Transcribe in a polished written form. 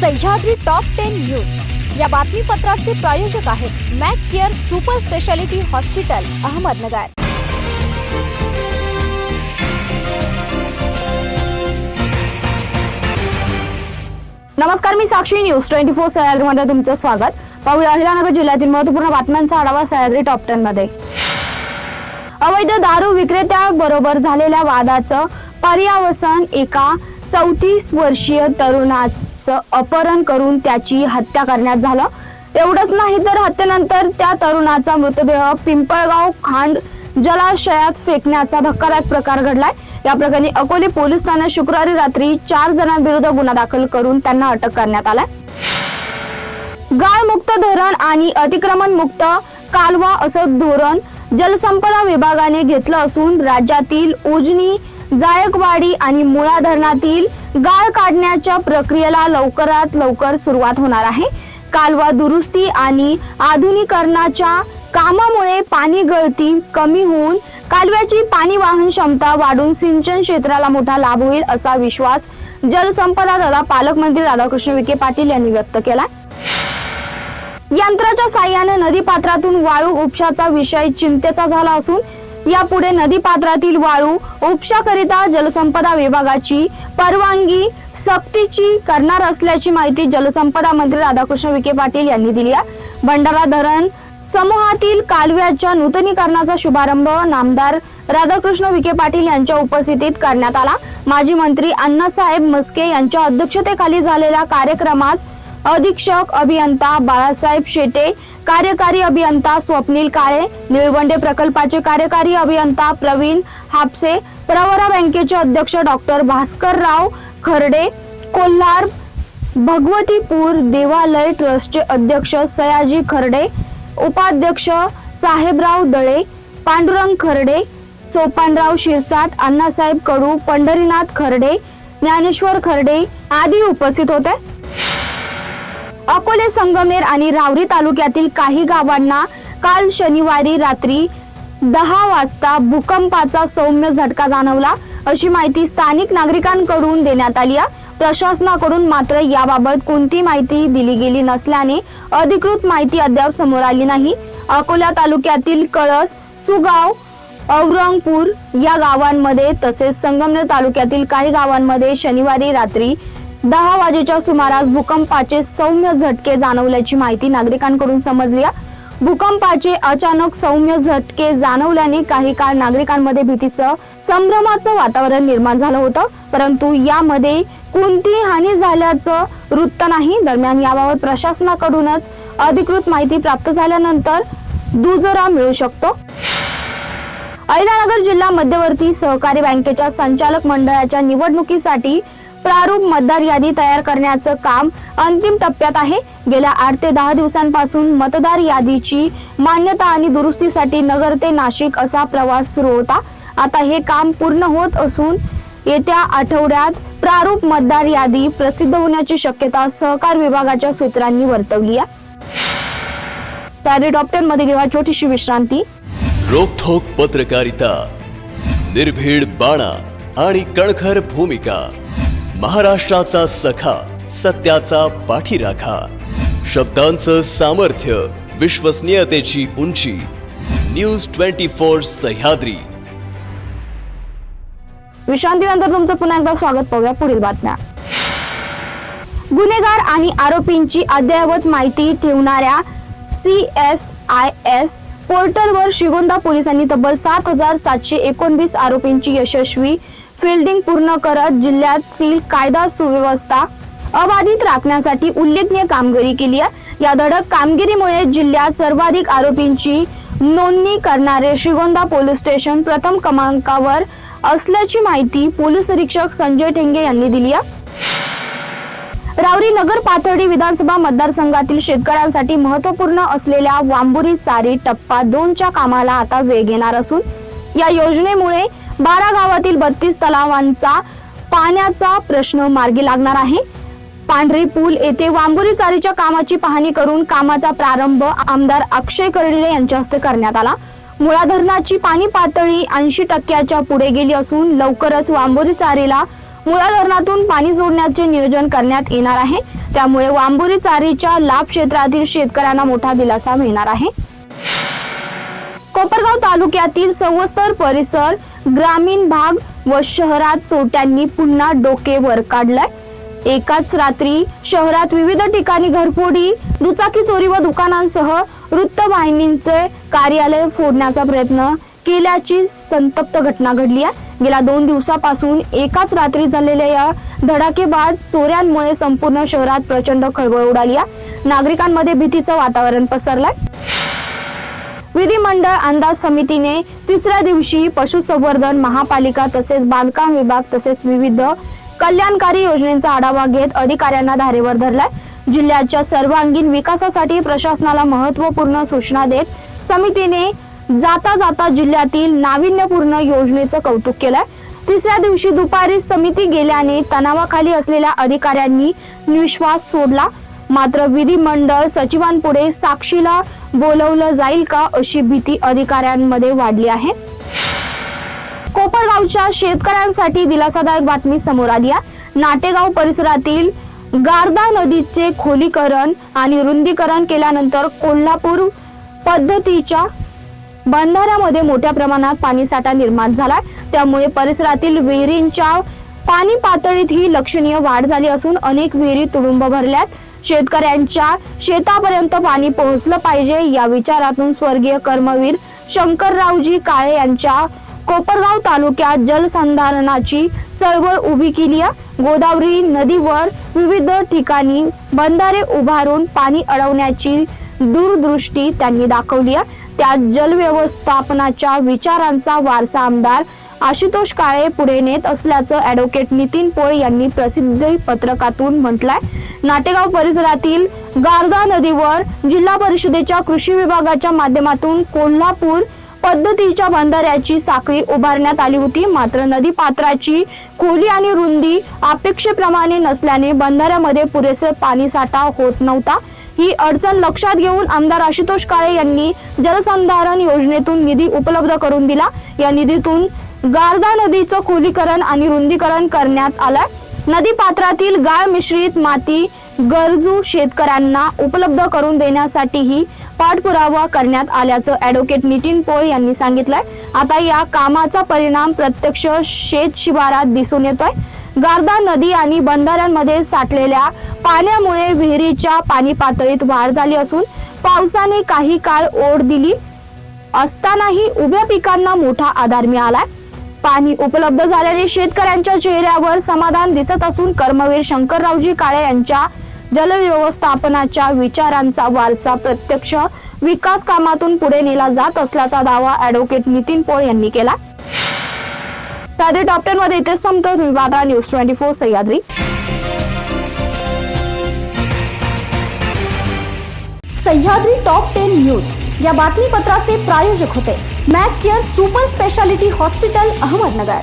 Sahyadri top 10 news या बातमीपत्राचे प्रायोजक आहेत Mac care super speciality hospital Ahmednagar. नमस्कार, मी साक्षी न्यूज 24 सह्याद्रीमध्ये तुमचं स्वागत। पाहूया अहिल्यानगर जिल्ह्यातील महत्त्वपूर्ण बातम्यांचा आढावा सह्याद्री टॉप 10 मध्ये। अवैध दारू विक्रेत्या बरोबर झालेल्या वादाचं पर्यावसन, एका 34 वर्षीय तरुणाचं अपहरण करून त्याची हत्या करण्यात झालं। एवढंच नाही तर हत्येनंतर त्या तरुणाचा मृतदेह पिंपळगाव खांड जलाशयात फेकण्याचा धक्कादायक प्रकार घडलाय। या प्रकरणी अकोले पोलीस ठाण्यात शुक्रवारी रात्री 4 जणांविरुद्ध गुन्हा दाखल करून त्यांना अटक करण्यात आलाय। गाळमुक्त धरण आणि अतिक्रमण मुक्त कालवा असं धोरण जलसंपदा विभागाने घेतलं असून राज्यातील उजनी, जायकवाडी आणि मुळा धरणातील गाळ काढण्याच्या प्रक्रियेला लवकरात लवकर सुरुवात होणार आहे। कालवा दुरुस्ती आणि आधुनिकीकरणाच्या कामामुळे पाणी गळती कमी होऊन कालव्याची पाणी वाहन क्षमता वाढून सिंचन क्षेत्राला मोठा लाभ होईल असा विश्वास जलसंपदा तथा पालकमंत्री राधाकृष्ण विखे पाटील यांनी व्यक्त केला। यंत्राच्या साहाय्याने नदीपात्रातून वाळू उपशाचा विषय चिंतेचा झाला असून यापुढे नदीपात्रातील वाळू उपशाकरिता जलसंपदा विभागाची परवानगी सक्तीची करणार असल्याची माहिती जलसंपदा मंत्री राधाकृष्ण विखे पाटील यांनी दिली आहे। भंडारा धरण समूहातील कालव्याच्या नूतनीकरणाचा शुभारंभ नामदार राधाकृष्ण विखे पाटील यांच्या उपस्थितीत करण्यात आला। माजी मंत्री अण्णासाहेब मस्के यांच्या अध्यक्षतेखाली झालेल्या कार्यक्रमास अधीक्षक अभियंता बाळासाहेब शेटे, कार्यकारी अभियंता स्वप्नील काळे, निळवंडे प्रकल्पाचे कार्यकारी अभियंता प्रवीण हापसे, प्रवरा बँकेचे अध्यक्ष डॉक्टर भास्करराव खर्डे, कोल्हार भगवतीपूर देवालय ट्रस्टचे अध्यक्ष सयाजी खर्डे, उपाध्यक्ष साहेबराव दळे, पांडुरंग खर्डे, चोपानराव शिरसाट, अण्णासाहेब कडू, पंढरीनाथ खर्डे, ज्ञानेश्वर खर्डे आदी उपस्थित होते। अकोले, संगमनेर आणि रावरी तालुक्यातील काही गावांना काल शनिवारी रात्री 10 वाजता भूकंपाचा सौम्य झटका जाणवला अशी माहिती स्थानिक नागरिकांकडून देण्यात आली आहे। प्रशासनाकडून मात्र याबाबत कोणती माहिती दिली गेली नसल्याने अधिकृत माहिती अद्याप समोर आली नाही। अकोला तालुक्यातील कळस, सुगाव, औरंगपूर या गावांमध्ये तसेच संगमनेर तालुक्यातील काही गावांमध्ये शनिवारी रात्री 10 वाजेच्या सुमारास भूकंपाचे सौम्य झटके जाणवल्याची माहिती नागरिकांकडून समजली आहे। भूकंपाचे अचानक सौम्य झटके जाणवल्याने काही काळ नागरिकांमध्ये भीतीचं, संभ्रमाचं वातावरण निर्माण झालं होतं, परंतु यामध्ये कोणतीही हानी झाल्याचं वृत्त नाही। दरम्यान याबाबत प्रशासनाकडूनच अधिकृत माहिती प्राप्त झाल्यानंतर दुजोरा मिळू शकतो। अहिल्यानगर जिल्हा मध्यवर्ती सहकारी बँकेच्या संचालक मंडळाच्या निवडणुकीसाठी प्रारूप मतदार यादी तयार करण्याचं काम अंतिम टप्प्यात आहे। गेल्या 8 ते 10 दिवसांपासून मतदार यादीची मान्यता आणि दुरुस्तीसाठी नगर ते नाशिक असा प्रवास सुरू होता। आता हे काम पूर्ण होत असून येत्या आठवड्यात प्रारूप मतदार यादी प्रसिद्ध होण्याची शक्यता सहकार विभागाच्या सूत्रांनी वर्तवली आहे। सह्याद्री टॉप 10 मध्ये घेऊया छोटीशी विश्रांती। रोखोक पत्रकारिता, निर्भीड बाणा आणि कणखर भूमिका, महाराष्ट्राचा सखा, सत्याचा पाठीराखा, शब्दांचं सामर्थ्य, विश्वसनीयतेची उंची, न्यूज 24 सह्याद्री। विश्रांतीनंतर तुमचं पुन्हा एकदा स्वागत। पाहूया पुढील बातम्या। गुन्हेगार आणि आरोपींची अद्ययावत माहिती ठेवणाऱ्या CSIS पोर्टलवर श्रीगोंदा पोलिसांनी तब्बल 7,729 आरोपींची यशस्वी फिल्डिंग पूर्ण करत जिल्ह्यातील कायदा सुव्यवस्था अबाधित राखण्यासाठी उल्लेखनीय कामगिरी केली आहे। या धडक कामगिरीमुळे जिल्ह्यात सर्वाधिक आरोपींची नोंदणी करणारे श्रीगोंदा पोलीस स्टेशन प्रथम क्रमांकावर असल्याची माहिती पोलीस निरीक्षक संजय ठेंगे यांनी दिली आहे। रावरी नगर पाथर्डी विधानसभा मतदारसंघातील शेतकऱ्यांसाठी महत्त्वपूर्ण असलेल्या वांबुरी चारी टप्पा 2च्या कामाला आता वेग येणार असून या योजनेमुळे 12 गावातील 32 तलावांचा पाण्याचा प्रश्न मार्गी लागणार आहे। पांढरी पूल येथे वांबुरी चारीच्या कामाची पाहणी करून कामाचा प्रारंभ आमदार अक्षय कर्डिले यांच्या हस्ते करण्यात आला। मुळा धरणाची पाणी पातळी 80% पुढे गेली असून लवकरच वांबुरी चारीला मुळा धरणातून पाणी सोडण्याचे नियोजन करण्यात येणार आहे। त्यामुळे वांबुरी चारीच्या लाभ क्षेत्रातील शेतकऱ्यांना मोठा दिलासा मिळणार आहे. कोपरगाव तालुक्यातील सवस्तर परिसर, ग्रामीण भाग व शहरात चोरट्यांनी पुन्हा डोके वर काढलंय. एकाच रात्री शहरात विविध ठिकाणी घरफोडी, दुचाकी चोरी व दुकानांसह वृत्तवाहिनींचे कार्यालय फोडण्याचा प्रयत्न केल्याची संतप्त घटना घडली आहे. गेल्या 2 दिवसापासून एकाच रात्री झालेल्या या धडाकेबाज चोऱ्यांमुळे संपूर्ण शहरात प्रचंड खळबळ उडाली आहे. नागरिकांमध्ये भीतीचं वातावरण पसरलंय. विधिमंडळ अंदाज समितीने 3ऱ्या दिवशी पशुसंवर्धन, महापालिका तसेच बांधकाम विभाग तसेच विविध कल्याणकारी योजनेचा आढावा घेत अधिकाऱ्यांना धारेवर धरलाय. जिल्ह्याच्या सर्वांगीण विकासासाठी प्रशासनाला महत्त्वपूर्ण सूचना देत समितीने जाता जाता जिल्ह्यातील नाविन्यपूर्ण योजनेचं कौतुक केलंय. 3ऱ्या दिवशी दुपारी समिती गेल्याने तणावाखाली असलेल्या अधिकाऱ्यांनी निश्वास सोडला. मात्र विधिमंडळ सचिवांपुढे साक्षीला बोलवलं जाईल का अशी भीती अधिकाऱ्यांमध्ये वाढली आहे. कोपरगावच्या शेतकऱ्यांसाठी दिलासादायक बातमी समोर आली आहे. नाटेगाव परिसरातील गारदा नदीचे खोलीकरण आणि रुंदीकरण केल्यानंतर कोल्हापूर पद्धतीच्या बंधाऱ्यामध्ये मोठ्या प्रमाणात पाणीसाठा निर्माण झालाय. त्यामुळे परिसरातील विहिरींच्या पाणी पातळीत ही लक्षणीय वाढ झाली असून अनेक विहिरी तुडुंब भरल्यात. शेतकऱ्यांच्या शेतापर्यंत पाणी पोहोचलं पाहिजे या विचारातून स्वर्गीय कर्मवीर शंकररावजी काळे यांच्या कोपरगाव तालुक्यात जलसंधारणाची चळवळ उभी केली आहे. गोदावरी नदीवर विविध ठिकाणी बंधारे उभारून पाणी अडवण्याची दूरदृष्टी त्यांनी दाखवली आहे. त्यात जलव्यवस्थापनाच्या विचारांचा वारसा आमदार आशुतोष काळे पुढे नेत असल्याचं ॲडव्होकेट नितीन पोळ यांनी प्रसिद्धी पत्रकातून म्हटलंय. नाटेगाव परिसरातील गारदा नदीवर जिल्हा परिषदेच्या कृषी विभागाच्या माध्यमातून कोल्हापूर पद्धतीच्या बंधाऱ्याची साखळी उभारण्यात आली होती. मात्र नदी पात्राची खोली आणि रुंदी अपेक्षेप्रमाणे नसल्याने बंधाऱ्यामध्ये पुरेसे पाणीसाठा होत नव्हता. ही अडचण लक्षात घेऊन आमदार आशुतोष काळे यांनी जलसंधारण योजनेतून निधी उपलब्ध करून दिला. या निधीतून गारदा नदीचं खोलीकरण आणि रुंदीकरण करण्यात आलंय. नदी पात्रातील गाळ मिश्रित माती गरजू शेतकऱ्यांना उपलब्ध करून देण्यासाठीही पाठपुरावा करण्यात आल्याचं ॲडव्होकेट नितीन पोळ यांनी सांगितलंय. आता या कामाचा परिणाम प्रत्यक्ष शेत शिवारात दिसून येतोय. गारदा नदी आणि बंधाऱ्यांमध्ये साठलेल्या पाण्यामुळे विहिरीच्या पाणी पातळीत वाढ झाली असून पावसाने काही काळ ओढ दिली असतानाही उभ्या पिकांना मोठा आधार मिळालाय. पाणी उपलब्ध झाल्याने शेतकऱ्यांच्या चेहऱ्यावर समाधान दिसत असून कर्मवीर शंकररावजी काळे यांच्या जलव्यवस्थापनाच्या विचारांचा वारसा प्रत्यक्ष विकास कामातून पुढे नेला जात असल्याचा दावा ॲडव्होकेट नितीन पोळ यांनी केला. साधे टॉप 10 मध्ये इथेच संपतो. तुम्ही पाहता news 24 Sahyadri. Sahyadri top 10 news या बातमीपत्राचे प्रायोजक होते Mac care super speciality hospital, Ahmednagar.